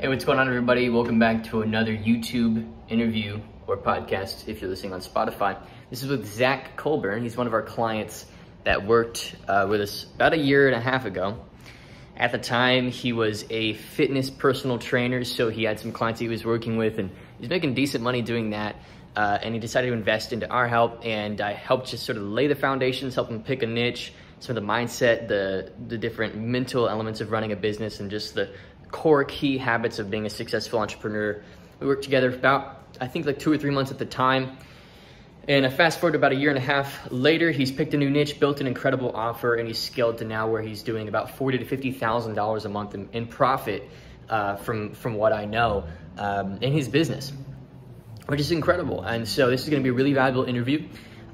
Hey, what's going on, everybody? Welcome back to another YouTube interview or podcast if you're listening on Spotify. This is with Zakk Coulburn. He's one of our clients that worked with us about a year and a half ago. At the time, he was a fitness personal trainer, so he had some clients he was working with, and he's making decent money doing that. And he decided to invest into our help, and I helped just sort of lay the foundations, help him pick a niche, some of the mindset, the different mental elements of running a business, and just the core key habits of being a successful entrepreneur. We worked together for about, I think, like 2 or 3 months at the time. And fast forward about a year and a half later, he's picked a new niche, built an incredible offer, and he's scaled to now where he's doing about $40,000 to $50,000 a month in profit from what I know in his business, which is incredible. And so this is going to be a really valuable interview.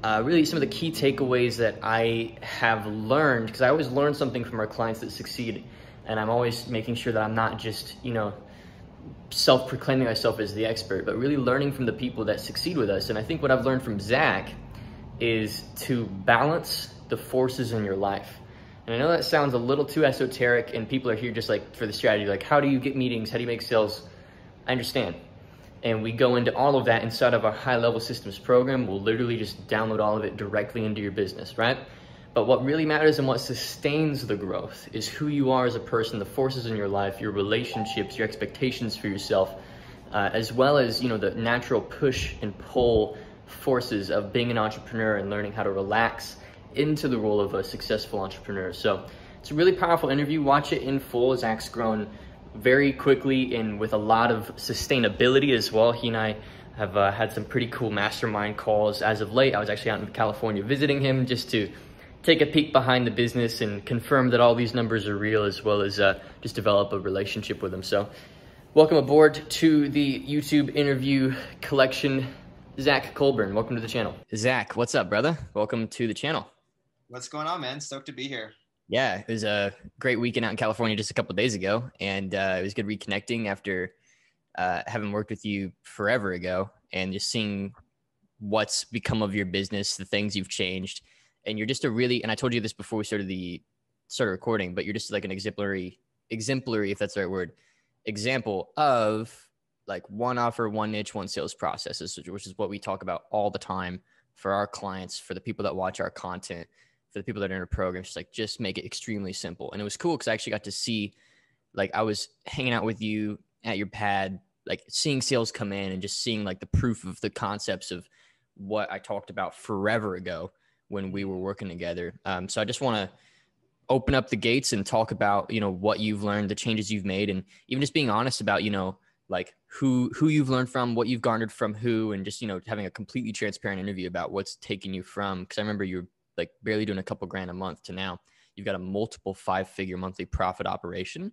Really some of the key takeaways that I have learned, because I always learn something from our clients that succeed, and I'm always making sure that I'm not just, self-proclaiming myself as the expert, but really learning from the people that succeed with us. And I think what I've learned from Zakk is to balance the forces in your life. And I know that sounds a little too esoteric, and people are here just like for the strategy, like how do you get meetings? How do you make sales? I understand. And we go into all of that inside of our high-level systems program. We'll literally just download all of it directly into your business, right? But what really matters and what sustains the growth is who you are as a person, the forces in your life, your relationships, your expectations for yourself, as well as, the natural push and pull forces of being an entrepreneur and learning how to relax into the role of a successful entrepreneur. So it's a really powerful interview. Watch it in full. Zakk's grown very quickly and with a lot of sustainability as well. He and I have had some pretty cool mastermind calls as of late. I was actually out in California visiting him just to take a peek behind the business and confirm that all these numbers are real, as well as just develop a relationship with them. So welcome aboard to the YouTube interview collection, Zakk Coulburn. Welcome to the channel. Zakk, what's up, brother? Welcome to the channel. What's going on, man? Stoked to be here. Yeah, it was a great weekend out in California just a couple of days ago, and it was good reconnecting after having worked with you forever ago and just seeing what's become of your business, the things you've changed. And you're just and I told you this before we started recording, but you're just like an exemplary, if that's the right word, example of like one offer, one niche, one sales processes, which is what we talk about all the time for our clients, for the people that watch our content, for the people that are in our programs, just make it extremely simple. And it was cool because I actually got to see, like, I was hanging out with you at your pad, like seeing sales come in and just seeing like the proof of the concepts of what I talked about forever ago when we were working together. So I just want to open up the gates and talk about, what you've learned, the changes you've made, and even just being honest about, like who you've learned from, what you've garnered from who, and just, having a completely transparent interview about what's taking you from, because I remember you're like barely doing a couple grand a month to now you've got a multiple 5-figure monthly profit operation.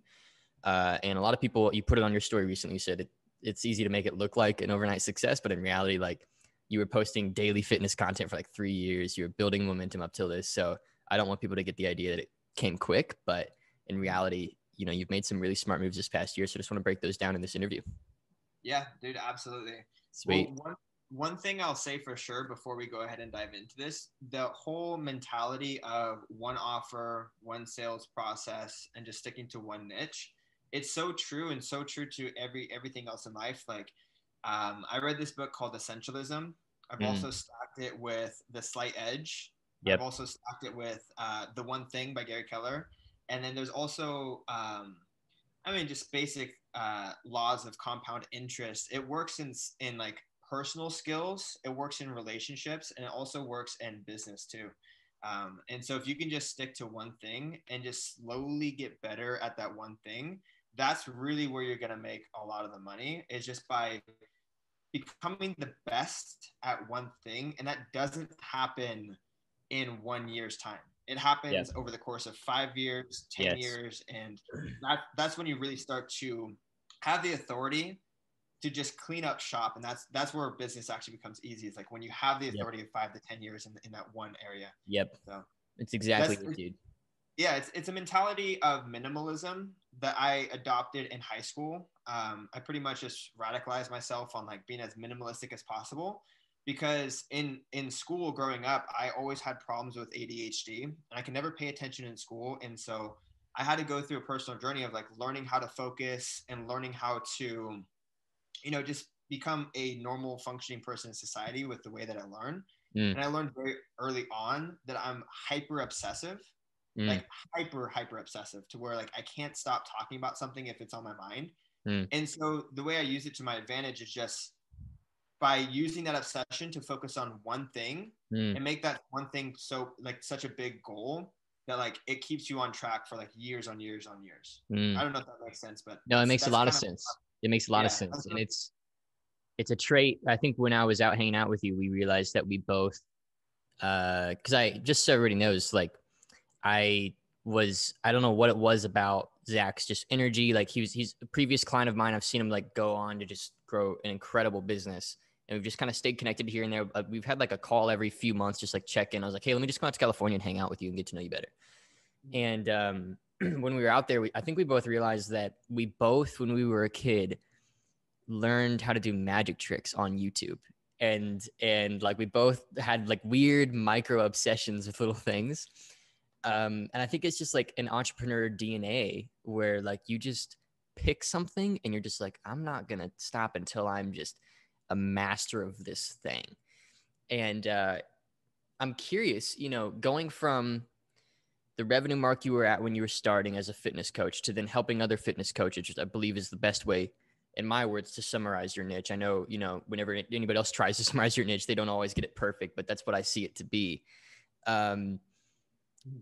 And a lot of people, you put it on your story recently, you said it's easy to make it look like an overnight success, but in reality, like, you were posting daily fitness content for like 3 years. You were building momentum up till this. So I don't want people to get the idea that it came quick, but in reality, you've made some really smart moves this past year. So I just want to break those down in this interview. Yeah, dude, absolutely. Sweet. Well, one thing I'll say for sure before we go ahead and dive into this, the whole mentality of one offer, one sales process, and just sticking to one niche, it's so true and so true to everything else in life. Like, I read this book called Essentialism. I've also stacked it with The Slight Edge. Yep. I've also stacked it with The One Thing by Gary Keller. And then there's also, just basic laws of compound interest. It works in like personal skills. It works in relationships, and it also works in business too. And so if you can just stick to one thing and just slowly get better at that one thing, that's really where you're going to make a lot of the money, is just by becoming the best at one thing. And that doesn't happen in 1 year's time. It happens over the course of 5 years, 10 years. And that's when you really start to have the authority to just clean up shop. And that's where business actually becomes easy. It's like when you have the authority of 5 to 10 years in that one area. Yep. So it's exactly it, dude. Yeah, it's a mentality of minimalism that I adopted in high school. I pretty much just radicalized myself on like being as minimalistic as possible, because in school growing up, I always had problems with ADHD, and I could never pay attention in school. And so I had to go through a personal journey of like learning how to focus and learning how to, just become a normal functioning person in society with the way that I learn. Mm, And I learned very early on that I'm hyper obsessive, mm, like hyper obsessive, to where like I can't stop talking about something if it's on my mind. mm, And so the way I use it to my advantage is just by using that obsession to focus on one thing mm, and make that one thing so like such a big goal that like it keeps you on track for like years on years on years. I mm. don't know if that makes sense, but No, it makes a that's lot of kind of, sense. It makes a lot of yeah. sense. And it's a trait. I think when I was out hanging out with you, we realized that we both, because I just so everybody knows, like I don't know what it was about Zakk's just energy. Like he's a previous client of mine. I've seen him like go on to just grow an incredible business. And we've just kind of stayed connected here and there. We've had like a call every few months, just like check in. I was like, hey, let me just come out to California and hang out with you and get to know you better. And when we were out there, I think we both realized that we both, when we were a kid, learned how to do magic tricks on YouTube. And like we both had like weird micro obsessions with little things. And I think it's just like an entrepreneur DNA where like you just pick something and you're just like, I'm not gonna stop until I'm just a master of this thing. And I'm curious, going from the revenue mark you were at when you were starting as a fitness coach to then helping other fitness coaches, which I believe is the best way, in my words, to summarize your niche. I know, whenever anybody else tries to summarize your niche, they don't always get it perfect, but that's what I see it to be.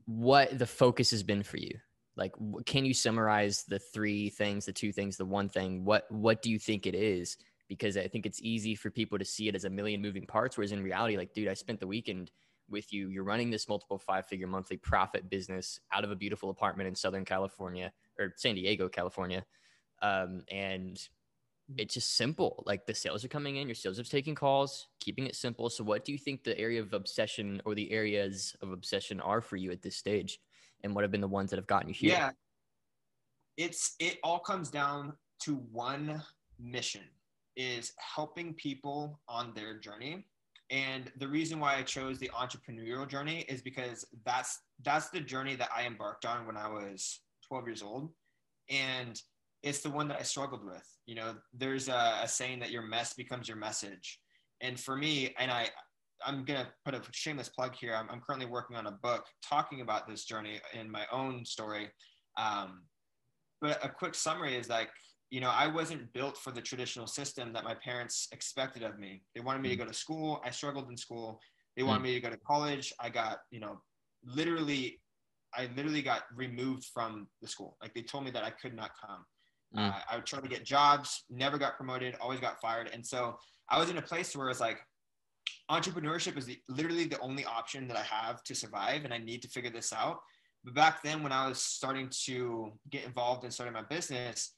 What the focus has been for you? Like, can you summarize the three things, the two things, the one thing? What do you think it is? Because I think it's easy for people to see it as a million moving parts, whereas in reality, like, dude, I spent the weekend with you. You're running this multiple 5-figure monthly profit business out of a beautiful apartment in Southern California or San Diego, California. And it's just simple. Like the sales are coming in, your sales are taking calls, keeping it simple. So what do you think the area of obsession or the areas of obsession are for you at this stage? And what have been the ones that have gotten you here? Yeah, it all comes down to one mission, is helping people on their journey. And the reason why I chose the entrepreneurial journey is because that's the journey that I embarked on when I was 12 years old. And it's the one that I struggled with. There's a saying that your mess becomes your message. And for me, and I'm going to put a shameless plug here. I'm currently working on a book talking about this journey in my own story. But a quick summary is like, I wasn't built for the traditional system that my parents expected of me. They wanted me to go to school. I struggled in school. They wanted me to go to college. I got, literally got removed from the school. Like they told me that I could not come. I would try to get jobs, never got promoted, always got fired. And so I was in a place where it's like, entrepreneurship is literally the only option that I have to survive. And I need to figure this out. But back then when I was starting to get involved in starting my business,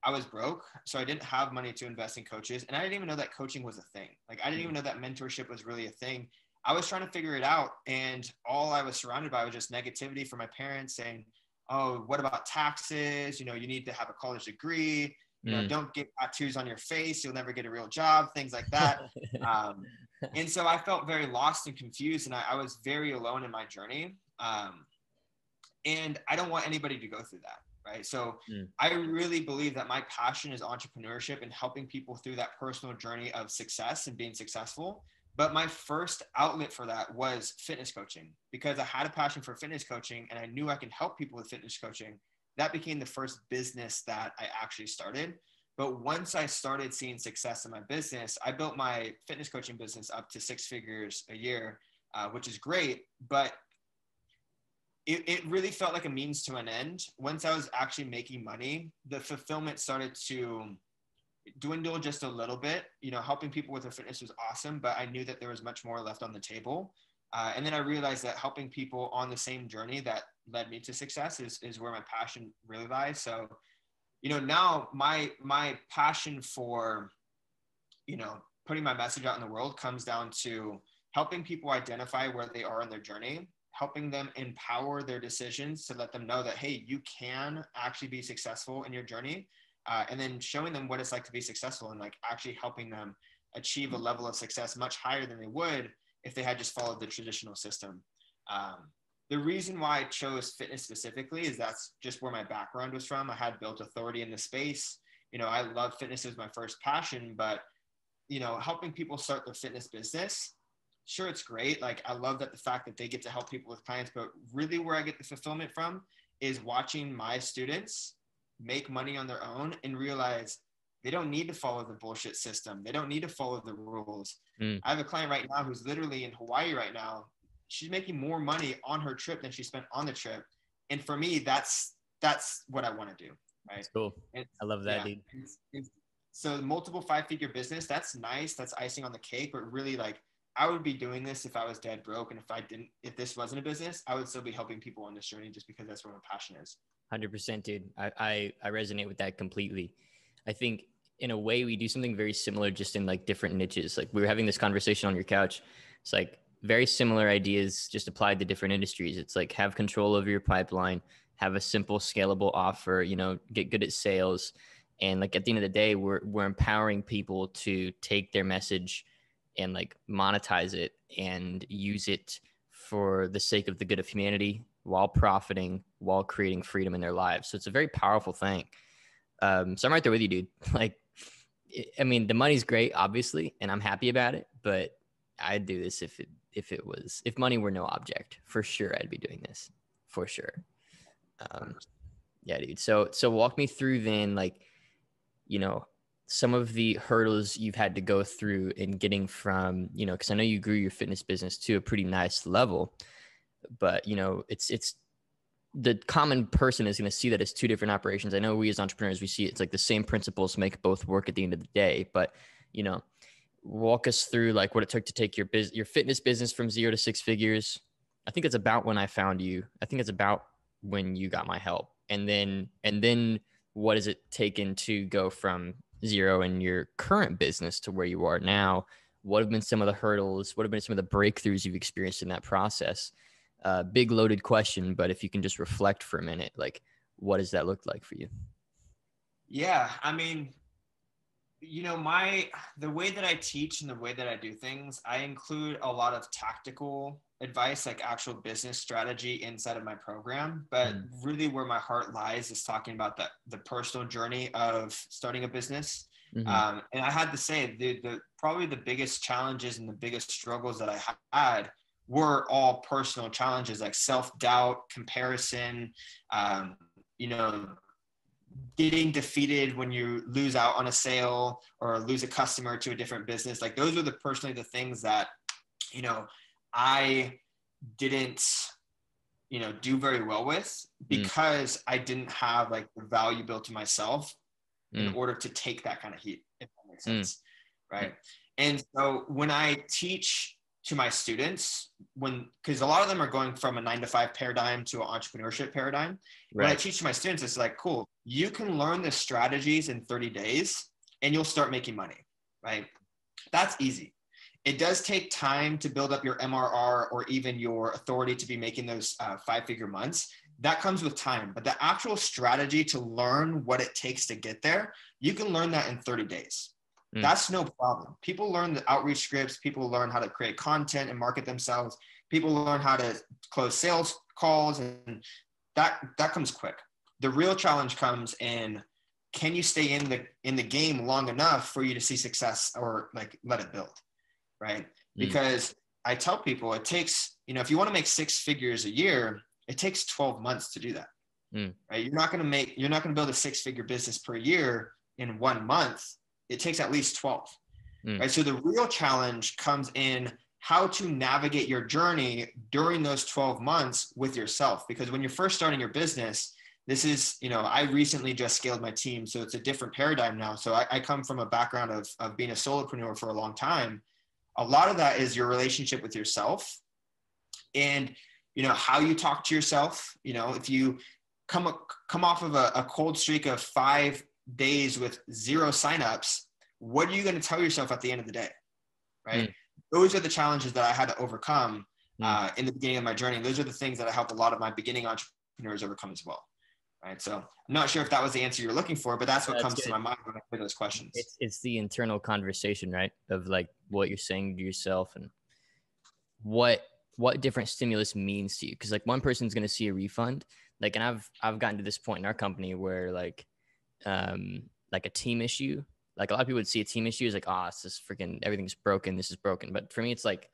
I was broke. So I didn't have money to invest in coaches. And I didn't even know that coaching was a thing. Like I didn't even know that mentorship was really a thing. I was trying to figure it out. And all I was surrounded by was just negativity from my parents saying, oh, what about taxes? You need to have a college degree. Don't get tattoos on your face. You'll never get a real job, things like that. And so I felt very lost and confused. And I was very alone in my journey. And I don't want anybody to go through that. Right. So I really believe that my passion is entrepreneurship and helping people through that personal journey of success and being successful. But my first outlet for that was fitness coaching, because I had a passion for fitness coaching and I knew I could help people with fitness coaching. That became the first business that I actually started. But once I started seeing success in my business, I built my fitness coaching business up to 6 figures a year, which is great. But it really felt like a means to an end. Once I was actually making money, the fulfillment started to dwindle just a little bit. Helping people with their fitness was awesome, but I knew that there was much more left on the table. And then I realized that helping people on the same journey that led me to success is where my passion really lies. So, now my passion for, putting my message out in the world comes down to helping people identify where they are in their journey, helping them empower their decisions to let them know that, hey, you can actually be successful in your journey. And then showing them what it's like to be successful and like actually helping them achieve a level of success much higher than they would if they had just followed the traditional system. the reason why I chose fitness specifically is that's just where my background was from. I had built authority in the space. You know, I love fitness as my first passion, but, you know, helping people start their fitness business, sure, it's great. Like, I love that the fact that they get to help people with clients, but really where I get the fulfillment from is watching my students make money on their own and realize they don't need to follow the bullshit system. They don't need to follow the rules. I have a client right now who's literally in Hawaii right now. She's making more money on her trip than she spent on the trip. And for me, that's what I want to do. Right. That's cool. I love that, dude. So multiple 5-figure business, that's nice. That's icing on the cake. But really, like, I would be doing this if I was dead broke. And if this wasn't a business, I would still be helping people on this journey just because that's where my passion is. 100%, dude. I resonate with that completely. I think in a way we do something very similar, just in like different niches. Like, we were having this conversation on your couch. It's like very similar ideas, just applied to different industries. It's like, have control over your pipeline, have a simple scalable offer, you know, get good at sales. And like, at the end of the day, we're empowering people to take their message and like monetize it and use it for the sake of the good of humanity, while profiting, while creating freedom in their lives. So it's a very powerful thing. So I'm right there with you, dude. Like, I mean, the money's great, obviously, and I'm happy about it, but I'd do this if money were no object. For sure, I'd be doing this, for sure. Yeah, dude. So walk me through then, like, you know, some of the hurdles you've had to go through in getting from, you know, because I know you grew your fitness business to a pretty nice level, but, you know, it's the common person is going to see that as two different operations. I know we as entrepreneurs, we see it's like the same principles make both work at the end of the day, but, you know, walk us through like what it took to take your fitness business from 0 to 6 figures. I think it's about when I found you. I think it's about when you got my help. And then what has it taken to go from 0 in your current business to where you are now? What have been some of the hurdles? What have been some of the breakthroughs you've experienced in that process? Big loaded question, but if you can just reflect for a minute, like, what does that look like for you? Yeah. I mean, you know, the way that I teach and the way that I do things, I include a lot of tactical advice, like actual business strategy inside of my program. But really where my heart lies is talking about the personal journey of starting a business. And I had to say the probably the biggest challenges and the biggest struggles that I had were all personal challenges, like self-doubt, comparison, you know, getting defeated when you lose out on a sale or lose a customer to a different business. Like, those are personally the things that, you know, I didn't, you know, do very well with because I didn't have like the value built to myself in order to take that kind of heat, if that makes sense. Right. And so when I teach to my students, because a lot of them are going from a 9-to-5 paradigm to an entrepreneurship paradigm. Right. When I teach to my students, it's like, cool, you can learn the strategies in 30 days and you'll start making money, right? That's easy. It does take time to build up your MRR or even your authority to be making those 5-figure months. That comes with time, but the actual strategy to learn what it takes to get there, you can learn that in 30 days. That's no problem. People learn the outreach scripts. People learn how to create content and market themselves. People learn how to close sales calls, and that comes quick. The real challenge comes in, can you stay in the game long enough for you to see success or like let it build, right? Because I tell people it takes, you know, if you want to make 6 figures a year, it takes 12 months to do that, right? You're not going to build a 6-figure business per year in 1 month. It takes at least 12, right? So the real challenge comes in how to navigate your journey during those 12 months with yourself. Because when you're first starting your business, this is, you know, I recently just scaled my team. So it's a different paradigm now. So I come from a background of being a solopreneur for a long time. A lot of that is your relationship with yourself and, you know, how you talk to yourself. You know, if you come off of a cold streak of 5 days with 0 signups, what are you going to tell yourself at the end of the day, right? Those are the challenges that I had to overcome in the beginning of my journey. Those are the things that I help a lot of my beginning entrepreneurs overcome as well, right? So I'm not sure if that was the answer you're looking for, but that's what comes to my mind when I hear those questions. It's the internal conversation, right? Of like what you're saying to yourself and what what different stimulus means to you. Cause like one person's going to see a refund. Like, and I've gotten to this point in our company where like a team issue, like a lot of people would see a team issue as like, oh, it's just freaking, everything's broken. This is broken. But for me, it's like,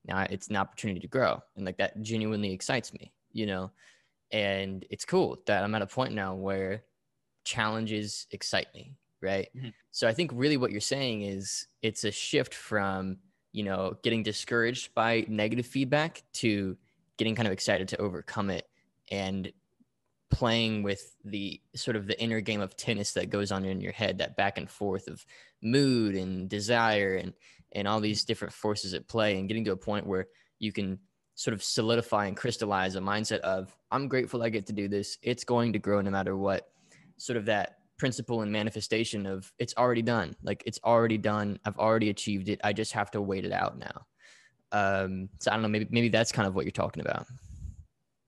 now it's an opportunity to grow. And like that genuinely excites me, you know? And it's cool that I'm at a point now where challenges excite me, right? Mm-hmm. So I think really what you're saying is it's a shift from, you know, getting discouraged by negative feedback to getting kind of excited to overcome it and playing with the sort of the inner game of tennis that goes on in your head, that back and forth of mood and desire and all these different forces at play, and getting to a point where you can sort of solidify and crystallize a mindset of, I'm grateful I get to do this. It's going to grow no matter what. Sort of that principle and manifestation of it's already done. Like it's already done. I've already achieved it. I just have to wait it out now. So I don't know, maybe that's kind of what you're talking about.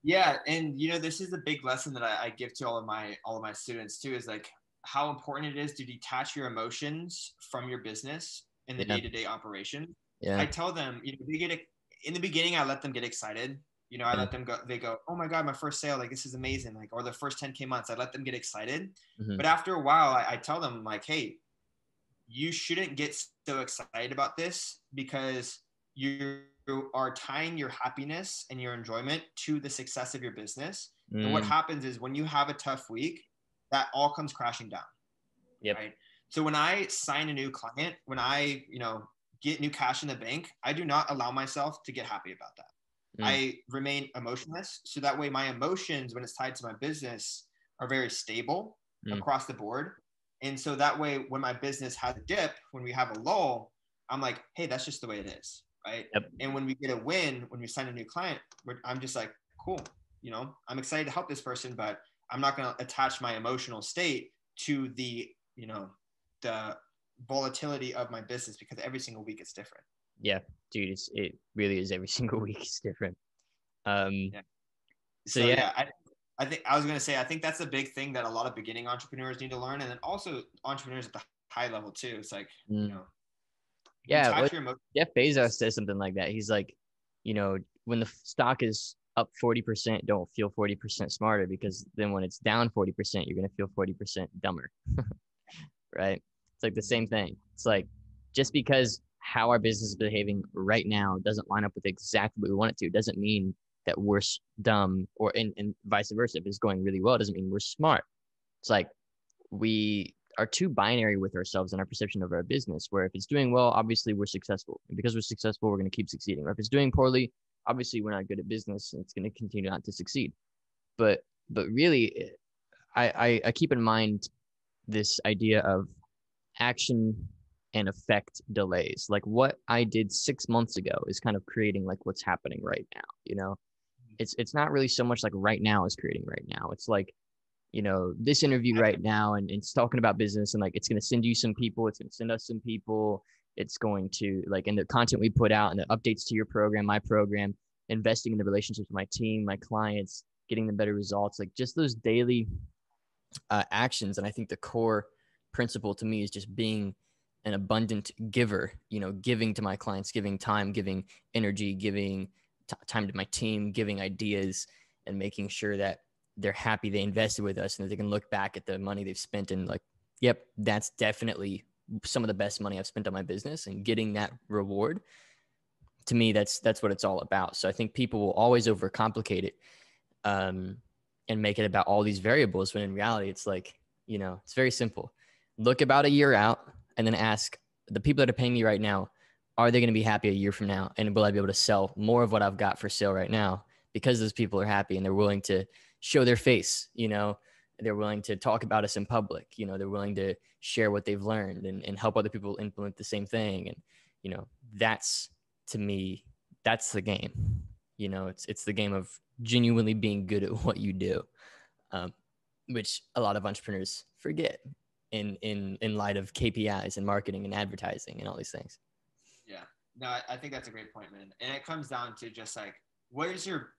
Yeah, and this is a big lesson that I give to all of my students too, is like how important it is to detach your emotions from your business in the Yeah. day-to-day operation. Yeah. I tell them, in the beginning, I let them get excited. I let them go. They go, "Oh my God, my first sale! Like this is amazing!" Like, or the first 10K months, I let them get excited. Mm-hmm. But after a while, I tell them like, "Hey, you shouldn't get so excited about this because you are tying your happiness and your enjoyment to the success of your business." And what happens is when you have a tough week, that all comes crashing down. Yep. Right. So when I sign a new client, when I, get new cash in the bank, I do not allow myself to get happy about that. I remain emotionless. So that way my emotions, when it's tied to my business, are very stable across the board. And so that way, when my business has a dip, when we have a lull, I'm like, hey, that's just the way it is. Right. Yep. And when we get a win, when we sign a new client, I'm just like, cool. I'm excited to help this person, but I'm not going to attach my emotional state to the volatility of my business, because every single week it's different. Yeah, dude, it really is every single week is different. Yeah. So yeah, I think I was going to say, I think that's a big thing that a lot of beginning entrepreneurs need to learn. And then also entrepreneurs at the high level too. It's like, yeah, your emotions. Jeff Bezos says something like that. He's like, when the stock is up 40%, don't feel 40% smarter, because then when it's down 40%, you're going to feel 40% dumber. Right? It's like the same thing. It's like, just because how our business is behaving right now doesn't line up with exactly what we want it to, doesn't mean that we're dumb, or and vice versa. If it's going really well, it doesn't mean we're smart. It's like we are too binary with ourselves and our perception of our business, where if it's doing well, obviously we're successful. And because we're successful, we're going to keep succeeding. Or if it's doing poorly, obviously we're not good at business and it's going to continue not to succeed. But really, I keep in mind this idea of action and effect delays. Like what I did 6 months ago is kind of creating like what's happening right now. It's not really so much like right now is creating right now. It's like, this interview right now, and it's talking about business, and like it's going to send you some people, it's going to send us some people, it's going to, like, in the content we put out and the updates to your program, my program, investing in the relationships with my team, my clients, getting them better results, like just those daily actions. And I think the core principle to me is just being an abundant giver, giving to my clients, giving time, giving energy, giving time to my team, giving ideas, and making sure that they're happy they invested with us and that they can look back at the money they've spent and like, yep, that's definitely some of the best money I've spent on my business. And getting that reward, to me, that's what it's all about. So I think people will always overcomplicate it and make it about all these variables, when in reality, it's like, it's very simple. Look about a year out and then ask the people that are paying me right now, are they going to be happy a year from now? And will I be able to sell more of what I've got for sale right now because those people are happy and they're willing to show their face, they're willing to talk about us in public, they're willing to share what they've learned and help other people implement the same thing. And, that's, to me, that's the game. It's the game of genuinely being good at what you do, which a lot of entrepreneurs forget in light of KPIs and marketing and advertising and all these things. Yeah, no, I think that's a great point, man. And it comes down to just like, what is your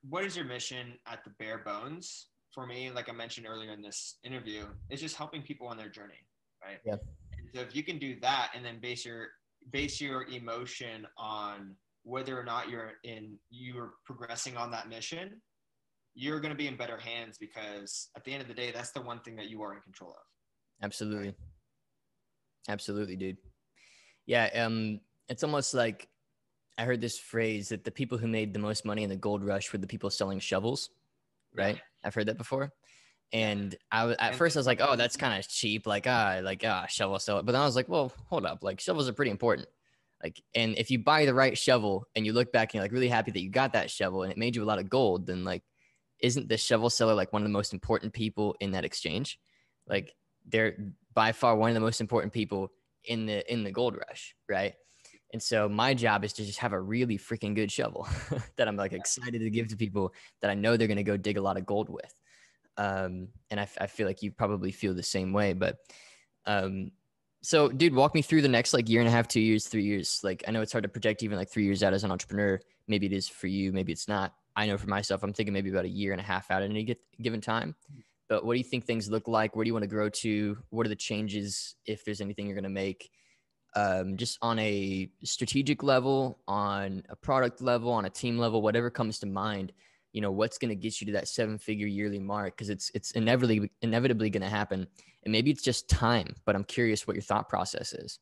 mission at the bare bones? For me, like I mentioned earlier in this interview, it's just helping people on their journey, right? Yeah. And so if you can do that and then base your emotion on whether or not you're progressing on that mission, you're going to be in better hands, because at the end of the day, that's the one thing that you are in control of. Absolutely. Right? Absolutely, dude. Yeah. It's almost like I heard this phrase that the people who made the most money in the gold rush were the people selling shovels, right? Yeah. I've heard that before. Yeah. And at And first I was like, oh, that's kind of cheap. Shovel, sell it. But then I was like, well, hold up. Like, shovels are pretty important. Like, and if you buy the right shovel and you look back and you're like really happy that you got that shovel and it made you a lot of gold, then like, isn't the shovel seller like one of the most important people in that exchange? Like, they're by far one of the most important people in the gold rush, right? And so my job is to just have a really freaking good shovel that I'm like excited to give to people that I know they're going to go dig a lot of gold with. And I feel like you probably feel the same way. But so, dude, walk me through the next like year and a half, 2 years, 3 years. Like, I know it's hard to project even like 3 years out as an entrepreneur. Maybe it is for you, maybe it's not. I know for myself, I'm thinking maybe about a year and a half out at any given time. But what do you think things look like? Where do you want to grow to? What are the changes, if there's anything you're going to make? Just on a strategic level, on a product level, on a team level, whatever comes to mind, you know, what's going to get you to that 7-figure yearly mark? Because it's inevitably going to happen. And maybe it's just time, but I'm curious what your thought process is.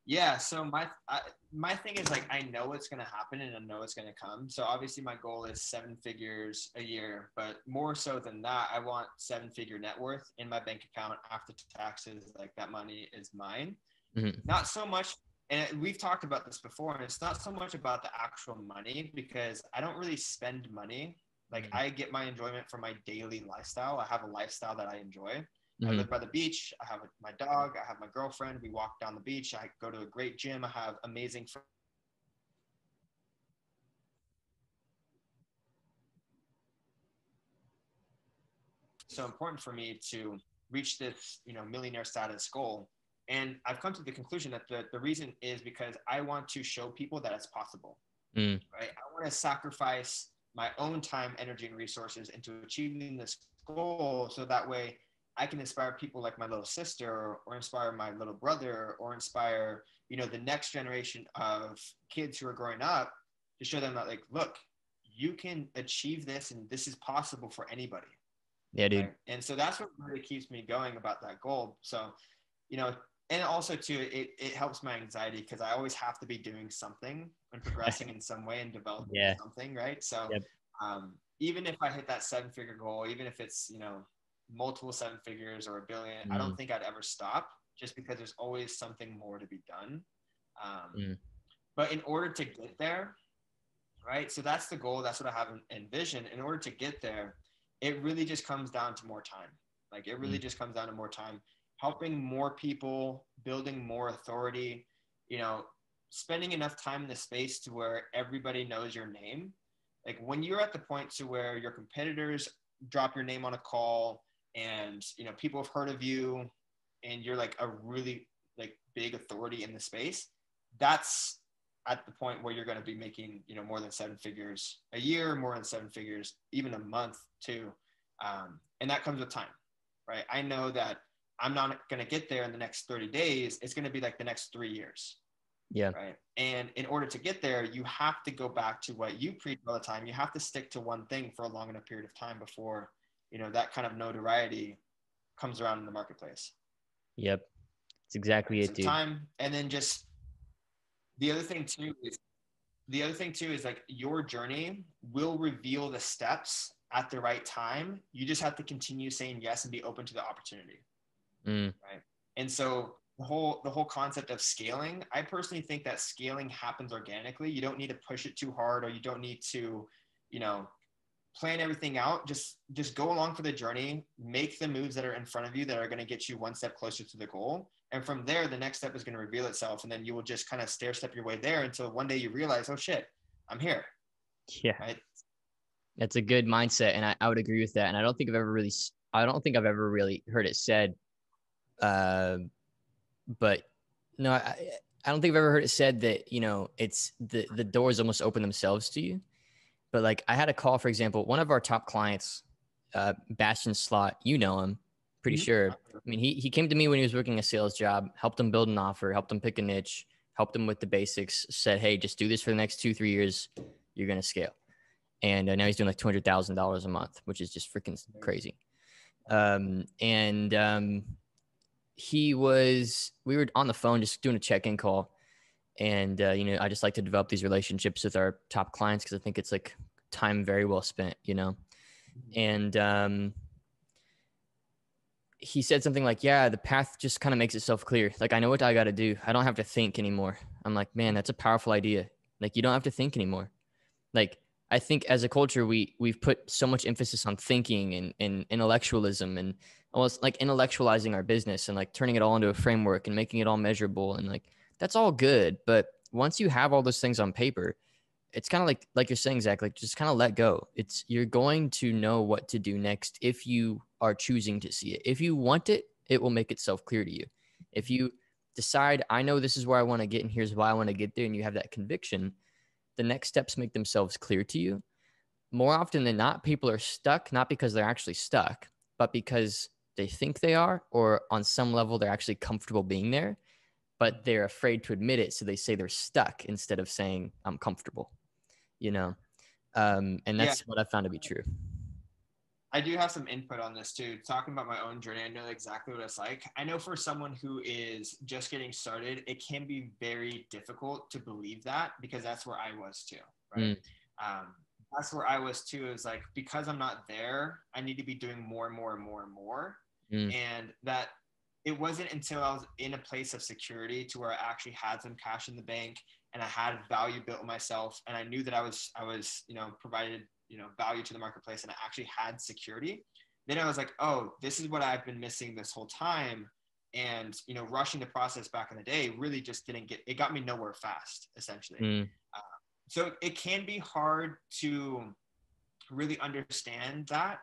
Yeah. So my thing is like, I know it's going to happen and I know it's going to come. So obviously my goal is 7 figures a year, but more so than that, I want 7-figure net worth in my bank account after taxes. Like, that money is mine. Mm-hmm. Not so much, and we've talked about this before, and it's not so much about the actual money, because I don't really spend money. Like, I get my enjoyment from my daily lifestyle. I have a lifestyle that I enjoy. I live by the beach. I have my dog. I have my girlfriend. We walk down the beach. I go to a great gym. I have amazing friends. So important for me to reach this, millionaire status goal. And I've come to the conclusion that the reason is because I want to show people that it's possible, right? I want to sacrifice my own time, energy, and resources into achieving this goal, so that way I can inspire people like my little sister, or inspire my little brother, or inspire, the next generation of kids who are growing up, to show them that, like, look, you can achieve this and this is possible for anybody. Yeah, dude. Right? And so that's what really keeps me going about that goal. So, and also too, it helps my anxiety, because I always have to be doing something and progressing in some way and developing something, right? So even if I hit that 7-figure goal, even if it's, multiple 7 figures or $1 billion, I don't think I'd ever stop, just because there's always something more to be done. But in order to get there, right? So that's the goal. That's what I have envisioned. In order to get there, it really just comes down to more time. Like, it really just comes down to more time, helping more people, building more authority, spending enough time in the space to where everybody knows your name. Like, when you're at the point to where your competitors drop your name on a call, and, people have heard of you, and you're like a really like big authority in the space, that's at the point where you're going to be making, more than 7 figures a year, more than 7 figures, even a month too. And that comes with time, right? I know that I'm not going to get there in the next 30 days. It's going to be like the next 3 years. Yeah. Right. And in order to get there, you have to go back to what you preach all the time. You have to stick to one thing for a long enough period of time before, that kind of notoriety comes around in the marketplace. Yep. It's exactly it, dude. Time. And then just the other thing too is like, your journey will reveal the steps at the right time. You just have to continue saying yes and be open to the opportunity. Right. And so the whole concept of scaling, I personally think that scaling happens organically. You don't need to push it too hard, or you don't need to, plan everything out. Just go along for the journey, make the moves that are in front of you that are going to get you one step closer to the goal. And from there, the next step is going to reveal itself. And then you will just kind of stair step your way there until one day you realize, oh shit, I'm here. Yeah. Right? That's a good mindset. And I would agree with that. And I don't think I've ever really heard it said. But no, I don't think I've ever heard it said that, it's the doors almost open themselves to you. But like, I had a call, for example, one of our top clients, Bastion Slot, him, pretty sure. I mean, he came to me when he was working a sales job, helped him build an offer, helped him pick a niche, helped him with the basics, said, hey, just do this for the next 2-3 years. You're going to scale. And now he's doing like $200,000 a month, which is just freaking crazy. We were on the phone just doing a check-in call. And, I just like to develop these relationships with our top clients because I think it's like time very well spent, And he said something like, yeah, the path just kind of makes itself clear. Like, I know what I got to do. I don't have to think anymore. I'm like, man, that's a powerful idea. Like, you don't have to think anymore. Like, I think as a culture, we've put so much emphasis on thinking and intellectualism and almost like intellectualizing our business and like turning it all into a framework and making it all measurable. And like, that's all good. But once you have all those things on paper, it's kind of like you're saying, Zakk, like just kind of let go. You're going to know what to do next if you are choosing to see it. If you want it, it will make itself clear to you. If you decide, I know this is where I want to get and here's why I want to get there, and you have that conviction, the next steps make themselves clear to you. More often than not, people are stuck, not because they're actually stuck, but because they think they are, or on some level, they're actually comfortable being there, but they're afraid to admit it. So they say they're stuck instead of saying I'm comfortable, and that's what I found to be true. I do have some input on this too. Talking about my own journey, I know exactly what it's like. I know for someone who is just getting started, it can be very difficult to believe that because that's where I was too, right? That's where I was too. Is like, because I'm not there, I need to be doing more and more and more and more. And that it wasn't until I was in a place of security to where I actually had some cash in the bank and I had value built in myself. And I knew that I was, provided, value to the marketplace and I actually had security. Then I was like, oh, this is what I've been missing this whole time. And, rushing the process back in the day really just it got me nowhere fast, essentially. So it can be hard to really understand that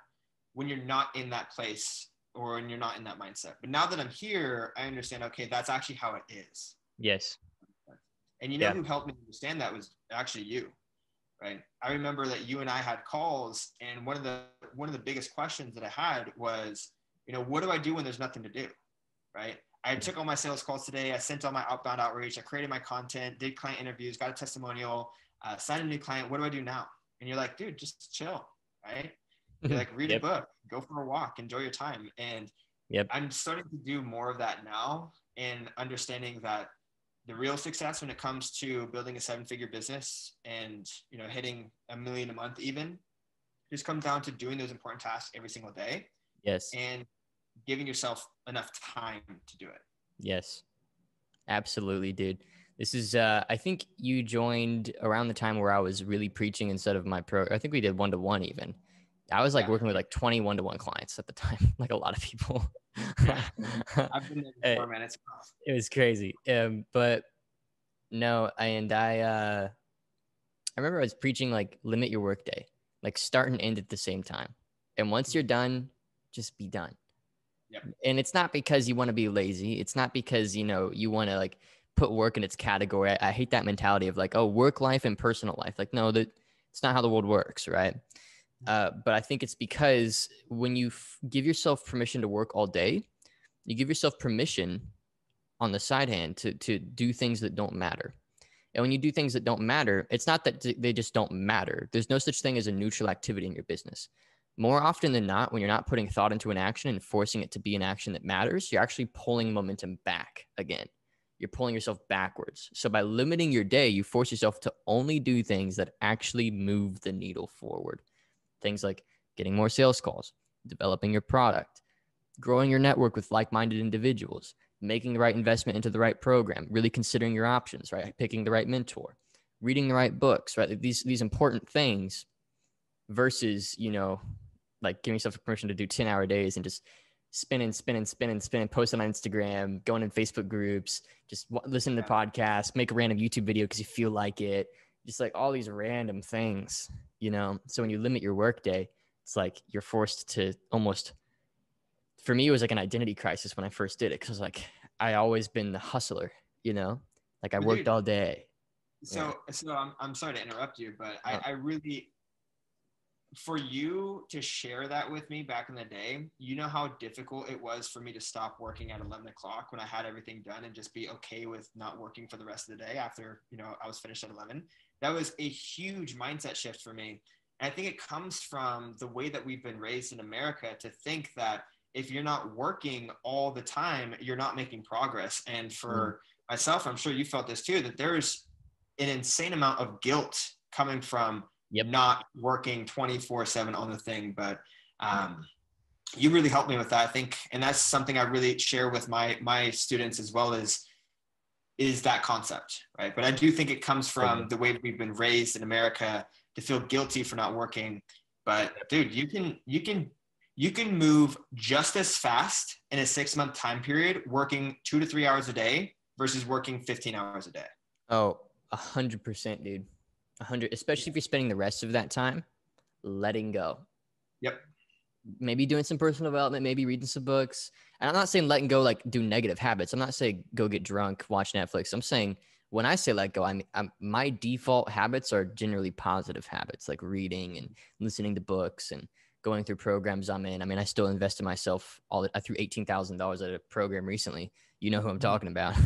when you're not in that place or when you're not in that mindset. But now that I'm here, I understand, okay, that's actually how it is. Yes. And who helped me understand that was actually you, right? I remember that you and I had calls, and one of the biggest questions that I had was, what do I do when there's nothing to do, right? I took all my sales calls today. I sent all my outbound outreach. I created my content, did client interviews, got a testimonial, signed a new client. What do I do now? And you're like, dude, just chill, right? You're like, read a book, go for a walk, enjoy your time. And I'm starting to do more of that now, and understanding that the real success when it comes to building a 7-figure business and, hitting $1 million a month even, just comes down to doing those important tasks every single day. Yes. And giving yourself enough time to do it. Yes, absolutely, dude. This is, I think you joined around the time where I was really preaching instead of my I think we did 1-to-1 even. I was like working with like 20 1-to-1 clients at the time, like a lot of people. I've been there before, man. It was crazy. But no, I remember I was preaching like limit your workday, like start and end at the same time. And once you're done, just be done. Yep. And it's not because you want to be lazy. It's not because, you want to like put work in its category. I hate that mentality of like, oh, work life and personal life. Like, no, it's not how the world works, right? But I think it's because when you give yourself permission to work all day, you give yourself permission on the side hand to do things that don't matter. And when you do things that don't matter, it's not that they just don't matter. There's no such thing as a neutral activity in your business. More often than not, when you're not putting thought into an action and forcing it to be an action that matters, you're actually pulling momentum back again. You're pulling yourself backwards. So by limiting your day, you force yourself to only do things that actually move the needle forward. Things like getting more sales calls, developing your product, growing your network with like-minded individuals, making the right investment into the right program, really considering your options, right? Picking the right mentor, reading the right books, right? Like these important things versus, like giving yourself permission to do 10-hour days and just spinning, post on Instagram, going in Facebook groups, just listen to the podcast, make a random YouTube video because you feel like it, just like all these random things, So when you limit your workday, it's like you're forced to almost, for me, it was like an identity crisis when I first did it because like I always been the hustler, like I worked all day. So I'm sorry to interrupt you, but I really, for you to share that with me back in the day, you know how difficult it was for me to stop working at 11 o'clock when I had everything done and just be okay with not working for the rest of the day after, I was finished at 11. That was a huge mindset shift for me. And I think it comes from the way that we've been raised in America to think that if you're not working all the time, you're not making progress. And for myself, I'm sure you felt this too, that there's an insane amount of guilt coming from not working 24/7 on the thing. But you really helped me with that, I think. And that's something I really share with my students as well, is that concept, right? But I do think it comes from the way we've been raised in America to feel guilty for not working. But dude, you can move just as fast in a 6-month time period working 2 to 3 hours a day versus working 15 hours a day. Oh, 100%, dude. 100, especially if you're spending the rest of that time letting go. Yep. Maybe doing some personal development, maybe reading some books. And I'm not saying letting go, like do negative habits. I'm not saying go get drunk, watch Netflix. I'm saying when I say let go, my default habits are generally positive habits, like reading and listening to books and going through programs I'm in. I mean, I still invest in myself. I threw $18,000 at a program recently. You know who I'm talking about.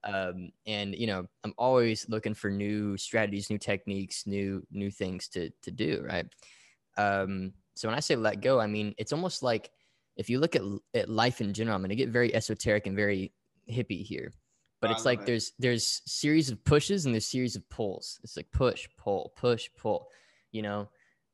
And, I'm always looking for new strategies, new techniques, new things to do, right? So when I say let go, I mean, it's almost like if you look at life in general, I'm going to get very esoteric and very hippie here, but it's like there's series of pushes and there's series of pulls. It's like push, pull,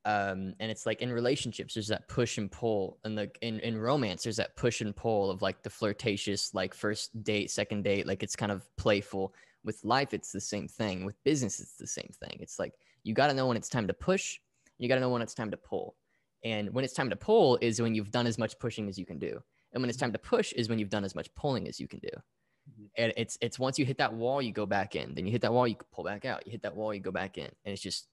and it's like in relationships, there's that push and pull, and in romance, there's that push and pull of like the flirtatious, like first date, second date, like it's kind of playful. With life, it's the same thing. With business, it's the same thing. It's like you got to know when it's time to push, you got to know when it's time to pull. And when it's time to pull is when you've done as much pushing as you can do. And when it's time to push is when you've done as much pulling as you can do. And it's once you hit that wall, you go back in. Then you hit that wall, you pull back out. You hit that wall, you go back in. And it's just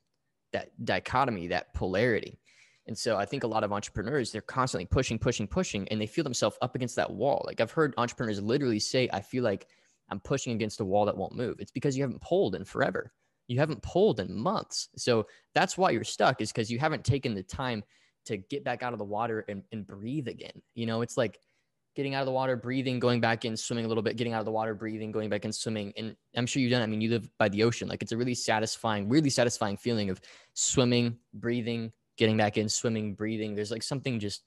that dichotomy, that polarity. And so I think a lot of entrepreneurs, they're constantly pushing, and they feel themselves up against that wall. Like I've heard entrepreneurs literally say, I feel like I'm pushing against a wall that won't move. It's because you haven't pulled in forever. You haven't pulled in months. So that's why you're stuck, is because you haven't taken the time to get back out of the water and breathe again. It's like getting out of the water, breathing, going back in, swimming a little bit, getting out of the water, breathing, going back in, swimming. And I'm sure you've done it. I mean, you live by the ocean. Like it's a really satisfying feeling of swimming, breathing, getting back in, swimming, breathing. There's like something just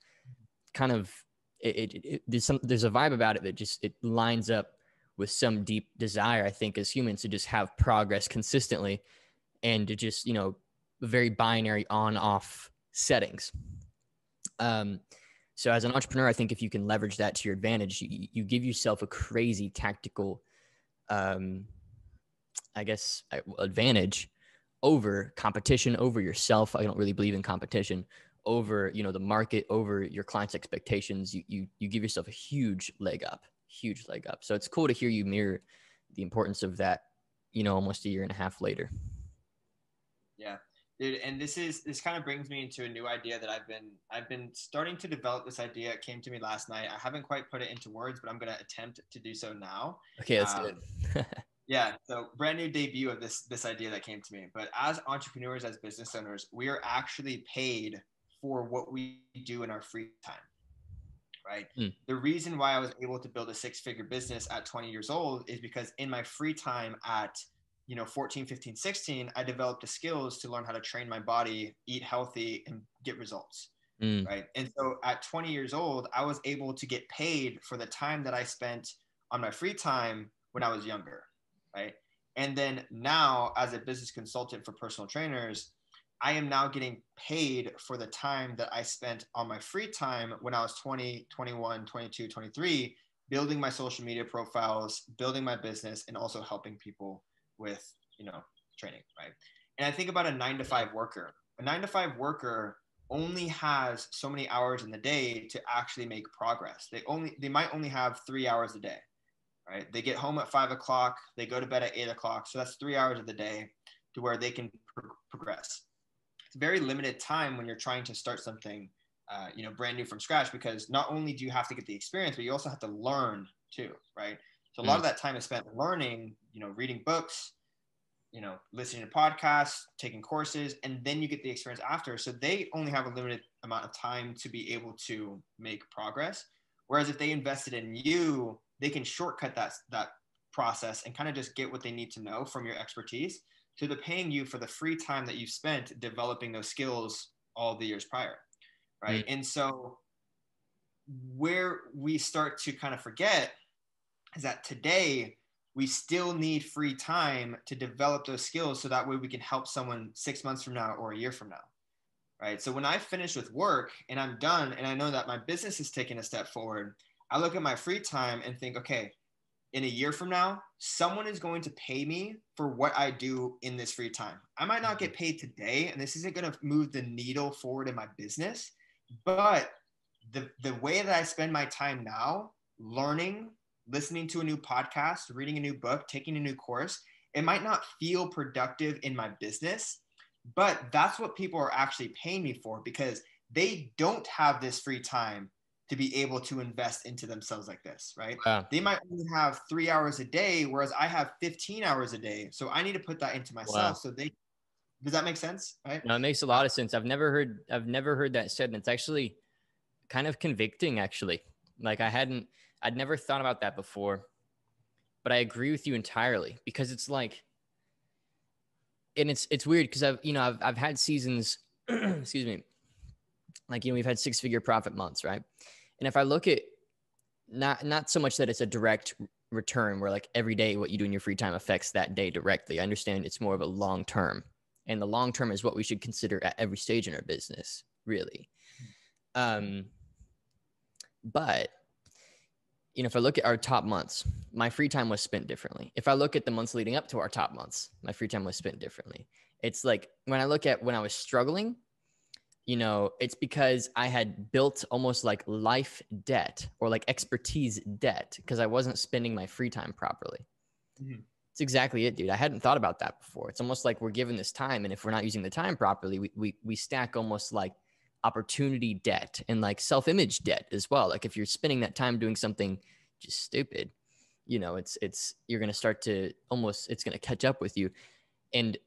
kind of, there's a vibe about it that just, it lines up with some deep desire, I think, as humans to just have progress consistently and to just, very binary on-off settings. So as an entrepreneur, I think if you can leverage that to your advantage, you give yourself a crazy tactical, advantage over competition, over yourself. I don't really believe in competition, over, the market, over your clients' expectations. You give yourself a huge leg up. So it's cool to hear you mirror the importance of that, almost a year and a half later. Yeah. Dude, and this kind of brings me into a new idea that I've been starting to develop. This idea. It came to me last night. I haven't quite put it into words, but I'm going to attempt to do so now. Okay, let's do it. Yeah. So brand new debut of this idea that came to me. But as entrepreneurs, as business owners, we are actually paid for what we do in our free time. Right. The reason why I was able to build a 6-figure business at 20 years old is because in my free time at 14, 15, 16, I developed the skills to learn how to train my body, eat healthy, and get results. Right. And so at 20 years old, I was able to get paid for the time that I spent on my free time when I was younger. Right. And then now, as a business consultant for personal trainers, I am now getting paid for the time that I spent on my free time when I was 20, 21, 22, 23, building my social media profiles, building my business, and also helping people with, training, right? And I think about a 9-to-5 worker. A 9-to-5 worker only has so many hours in the day to actually make progress. They might only have 3 hours a day, right? They get home at 5 o'clock, they go to bed at 8 o'clock. So that's 3 hours of the day to where they can progress. It's very limited time when you're trying to start something, brand new from scratch, because not only do you have to get the experience, but you also have to learn too, right? So a lot of that time is spent learning, reading books, listening to podcasts, taking courses, and then you get the experience after. So they only have a limited amount of time to be able to make progress. Whereas if they invested in you, they can shortcut that process and kind of just get what they need to know from your expertise to the paying you for the free time that you've spent developing those skills all the years prior. Right. And so where we start to kind of forget is that today we still need free time to develop those skills so that way we can help someone 6 months from now or a year from now. Right. So when I finish with work and I'm done and I know that my business is taking a step forward, I look at my free time and think, okay, in a year from now, someone is going to pay me for what I do in this free time. I might not get paid today, and this isn't going to move the needle forward in my business, but the way that I spend my time now, learning, listening to a new podcast, reading a new book, taking a new course, it might not feel productive in my business, but that's what people are actually paying me for because they don't have this free time to be able to invest into themselves like this, right? Wow. They might only have 3 hours a day, whereas I have 15 hours a day. So I need to put that into myself. Wow. Does that make sense? Right? No, it makes a lot of sense. I've never heard that said. And it's actually kind of convicting, actually. Like I'd never thought about that before, but I agree with you entirely because it's like, and it's weird because I've had seasons, excuse me, like, we've had 6-figure profit months, right? And if I look at not so much that it's a direct return where like every day what you do in your free time affects that day directly. I understand it's more of a long term, and the long term is what we should consider at every stage in our business, really. But if I look at our top months, my free time was spent differently. If I look at the months leading up to our top months, my free time was spent differently. It's like when I look at when I was struggling, it's because I had built almost like life debt or like expertise debt because I wasn't spending my free time properly. Mm-hmm. It's exactly it, dude. I hadn't thought about that before. It's almost like we're given this time, and if we're not using the time properly, we stack almost like opportunity debt and like self-image debt as well. Like if you're spending that time doing something just stupid, it's you're going to start to it's going to catch up with you. And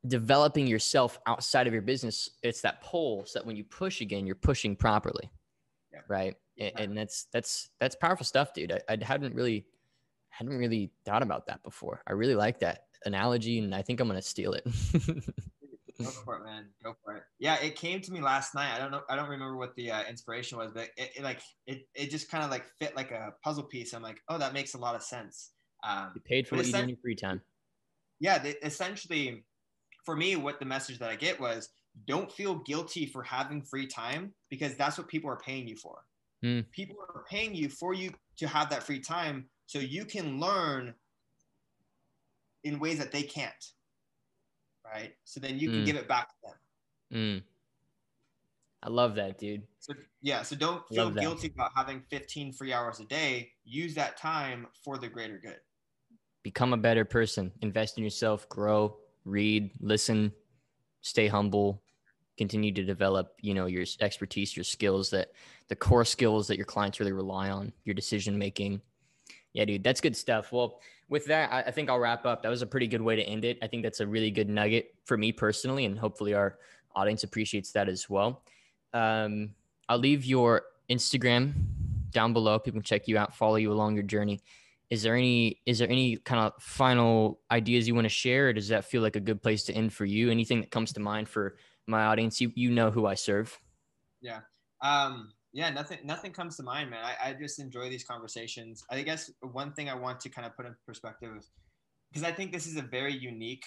developing yourself outside of your business, it's that pull so that when you push again, you're pushing properly. Yeah. Right. Yeah. And that's powerful stuff, dude. I hadn't really thought about that before. I really like that analogy, and I think I'm going to steal it. Go for it, man. Go for it. Yeah, it came to me last night. I don't remember what the inspiration was, but it just kind of like fit like a puzzle piece. I'm like, oh, that makes a lot of sense. You paid for what you do in your free time. Yeah, essentially, for me, what the message that I get was, don't feel guilty for having free time because that's what people are paying you for. People are paying you for you to have that free time so you can learn in ways that they can't. Right? So then you can give it back to them. I love that, dude. So don't feel guilty about having 15 free hours a day. Use that time for the greater good. Become a better person. Invest in yourself. Grow. Read. Listen. Stay humble. Continue to develop, your expertise, your skills, that the core skills that your clients really rely on, your decision making. Yeah, dude, that's good stuff. Well, with that, I think I'll wrap up. That was a pretty good way to end it. I think that's a really good nugget for me personally, and hopefully our audience appreciates that as well. I'll leave your Instagram down below. People can check you out, follow you along your journey. Is there any kind of final ideas you want to share, or does that feel like a good place to end for you? Anything that comes to mind for my audience? You know who I serve. Yeah. Yeah, nothing comes to mind, man. I just enjoy these conversations. I guess one thing I want to kind of put in perspective, because I think this is a very unique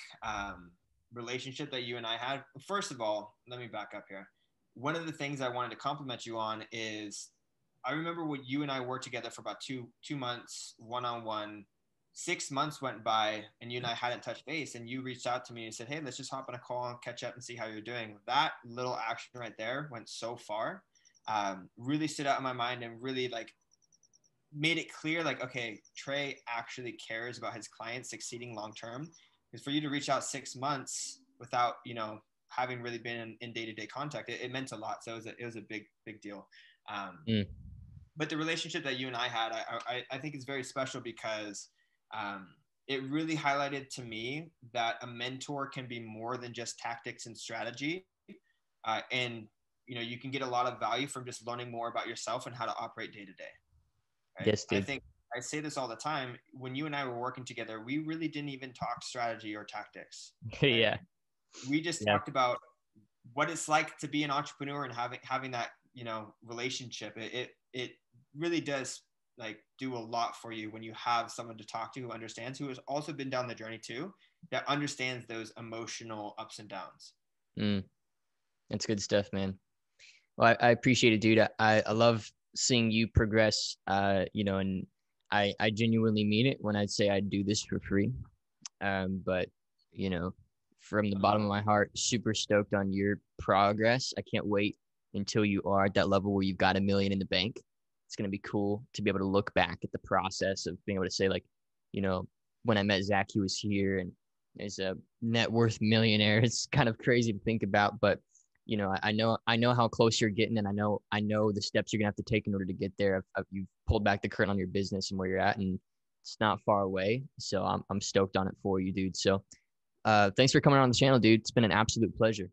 relationship that you and I had. First of all, let me back up here. One of the things I wanted to compliment you on is I remember when you and I worked together for about two months, one-on-one. 6 months went by and you and I hadn't touched base, and you reached out to me and said, hey, let's just hop on a call and catch up and see how you're doing. That little action right there went so far. Really stood out in my mind and really like made it clear, like, okay, Trey actually cares about his clients succeeding long-term. Because for you to reach out 6 months without, having really been in day-to-day contact, it meant a lot. So it was a big deal. But the relationship that you and I had, I think is very special because it really highlighted to me that a mentor can be more than just tactics and strategy. And you can get a lot of value from just learning more about yourself and how to operate day to day. Right? Yes, I dude. think I say this all the time. When you and I were working together, we really didn't even talk strategy or tactics. Right? Yeah. We just Yeah. talked about what it's like to be an entrepreneur and having that relationship. It really does like do a lot for you when you have someone to talk to who understands, who has also been down the journey too, that understands those emotional ups and downs. Mm, that's good stuff, man. Well, I appreciate it, dude. I love seeing you progress, and I genuinely mean it when I say I do this for free. But, you know, from the bottom of my heart, super stoked on your progress. I can't wait until you are at that level where you've got $1 million in the bank. It's going to be cool to be able to look back at the process of being able to say, like, you know, when I met Zakk, he was here and is a net worth millionaire. It's kind of crazy to think about, but I know how close you're getting, and I know the steps you're gonna have to take in order to get there. You've pulled back the curtain on your business and where you're at, and it's not far away. So I'm stoked on it for you, dude. So thanks for coming on the channel, dude. It's been an absolute pleasure.